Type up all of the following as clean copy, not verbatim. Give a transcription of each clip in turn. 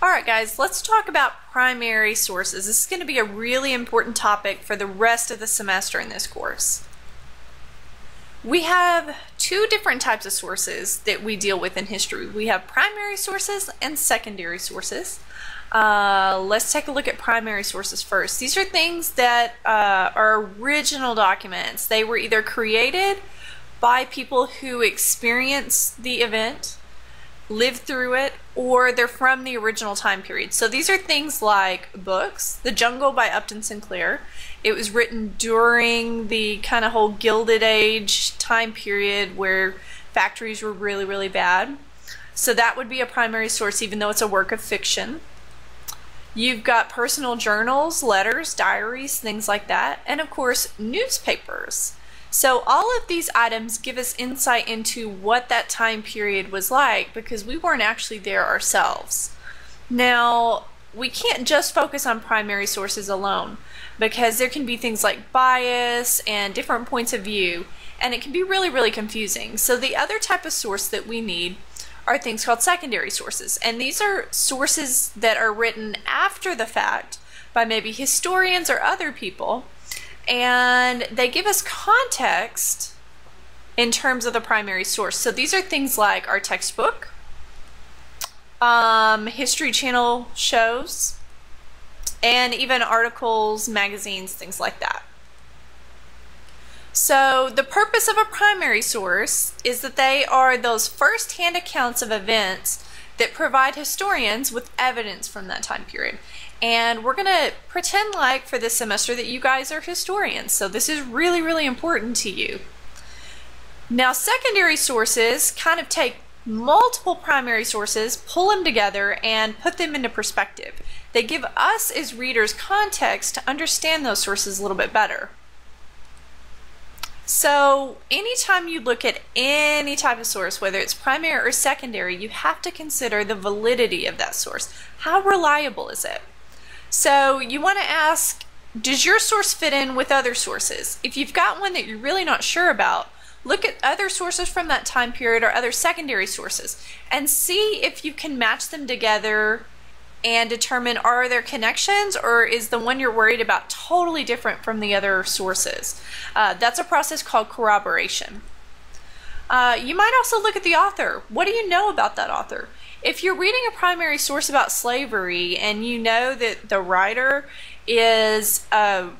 Alright guys, let's talk about primary sources. This is going to be a really important topic for the rest of the semester in this course. We have two different types of sources that we deal with in history. We have primary sources and secondary sources. Let's take a look at primary sources first. These are things that are original documents. They were either created by people who experienced the event, lived through it, or they're from the original time period. So these are things like books. The Jungle by Upton Sinclair. It was written during the kind of whole Gilded Age time period where factories were really, really bad. So that would be a primary source even though it's a work of fiction. You've got personal journals, letters, diaries, things like that, and of course newspapers. So all of these items give us insight into what that time period was like because we weren't actually there ourselves. Now, we can't just focus on primary sources alone because there can be things like bias and different points of view, and it can be really, really confusing. So the other type of source that we need are things called secondary sources, and these are sources that are written after the fact by maybe historians or other people, and they give us context in terms of the primary source. So these are things like our textbook, History Channel shows, and even articles, magazines, things like that. So the purpose of a primary source is that they are those first-hand accounts of events that provide historians with evidence from that time period. And we're going to pretend like for this semester that you guys are historians. So this is really, really important to you. Now, secondary sources kind of take multiple primary sources, pull them together, and put them into perspective. They give us as readers context to understand those sources a little bit better. So anytime you look at any type of source, whether it's primary or secondary, you have to consider the validity of that source. How reliable is it? So you want to ask, does your source fit in with other sources? If you've got one that you're really not sure about, look at other sources from that time period or other secondary sources and see if you can match them together and determine, are there connections, or is the one you're worried about totally different from the other sources? That's a process called corroboration. You might also look at the author. What do you know about that author? If you're reading a primary source about slavery and you know that the writer is a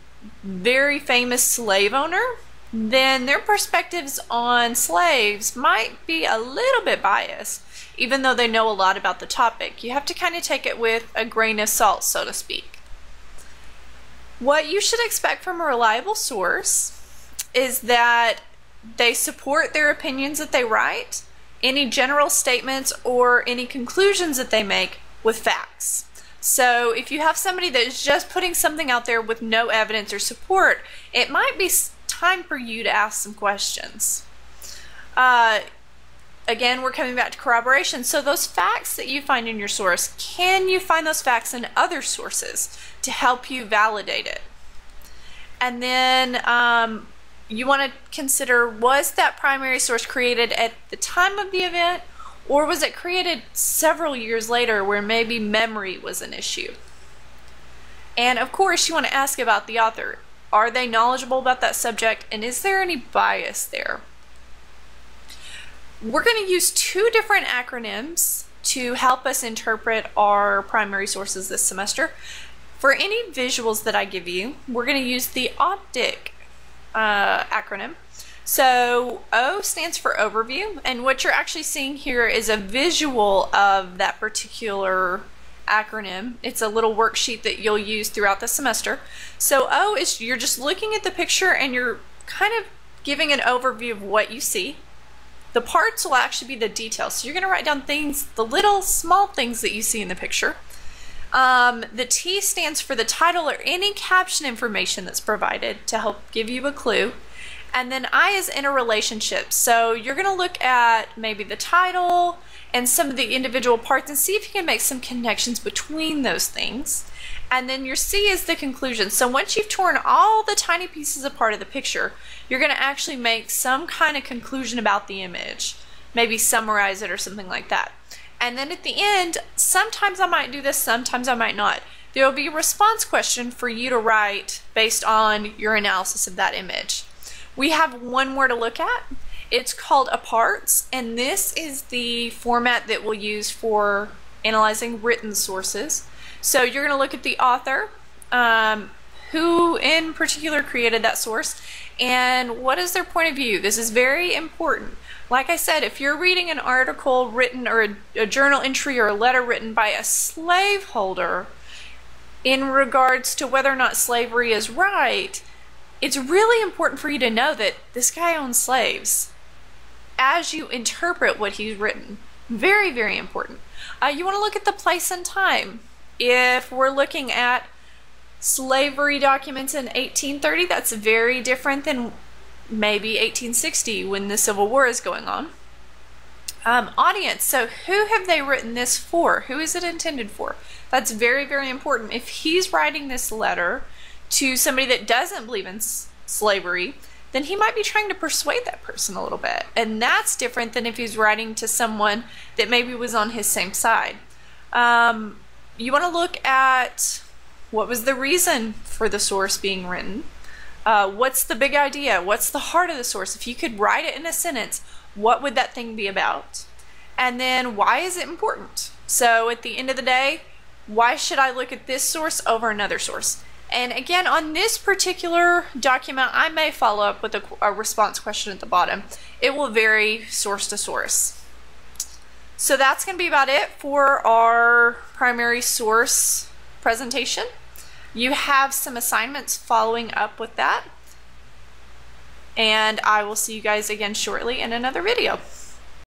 very famous slave owner, then their perspectives on slaves might be a little bit biased, even though they know a lot about the topic. You have to kind of take it with a grain of salt, so to speak. What you should expect from a reliable source is that they support their opinions that they write, any general statements or any conclusions that they make with facts. So if you have somebody that is just putting something out there with no evidence or support, it might be time for you to ask some questions. Again, we're coming back to corroboration. So those facts that you find in your source, can you find those facts in other sources to help you validate it? And then you want to consider, was that primary source created at the time of the event, or was it created several years later where maybe memory was an issue? And of course, you want to ask about the author. Are they knowledgeable about that subject, and is there any bias there? We're going to use two different acronyms to help us interpret our primary sources this semester. For any visuals that I give you, we're going to use the OPTIC acronym. So O stands for overview, and what you're actually seeing here is a visual of that particular acronym. It's a little worksheet that you'll use throughout the semester. So O is you're just looking at the picture and you're kind of giving an overview of what you see. The parts will actually be the details. So you're going to write down things, the little small things that you see in the picture. The T stands for the title or any caption information that's provided to help give you a clue. And then I is interrelationship. So you're going to look at maybe the title and some of the individual parts and see if you can make some connections between those things. And then your C is the conclusion. So once you've torn all the tiny pieces apart of the picture, you're going to actually make some kind of conclusion about the image. Maybe summarize it or something like that. And then at the end, sometimes I might do this, sometimes I might not. There will be a response question for you to write based on your analysis of that image. We have one more to look at. It's called aparts, and this is the format that we'll use for analyzing written sources. So you're going to look at the author, who in particular created that source, and what is their point of view. This is very important. Like I said, if you're reading an article written or a journal entry or a letter written by a slaveholder in regards to whether or not slavery is right, it's really important for you to know that this guy owned slaves as you interpret what he's written. Very, very important. You want to look at the place and time. If we're looking at slavery documents in 1830, that's very different than maybe 1860 when the Civil War is going on. Audience, so who have they written this for? Who is it intended for? That's very, very important. If he's writing this letter to somebody that doesn't believe in slavery, then he might be trying to persuade that person a little bit. And that's different than if he's writing to someone that maybe was on his same side. You want to look at what was the reason for the source being written. What's the big idea? What's the heart of the source? If you could write it in a sentence, what would that thing be about? And then why is it important? So at the end of the day, why should I look at this source over another source? And again, on this particular document, I may follow up with a response question at the bottom. It will vary source to source. So that's going to be about it for our primary source presentation. You have some assignments following up with that. And I will see you guys again shortly in another video.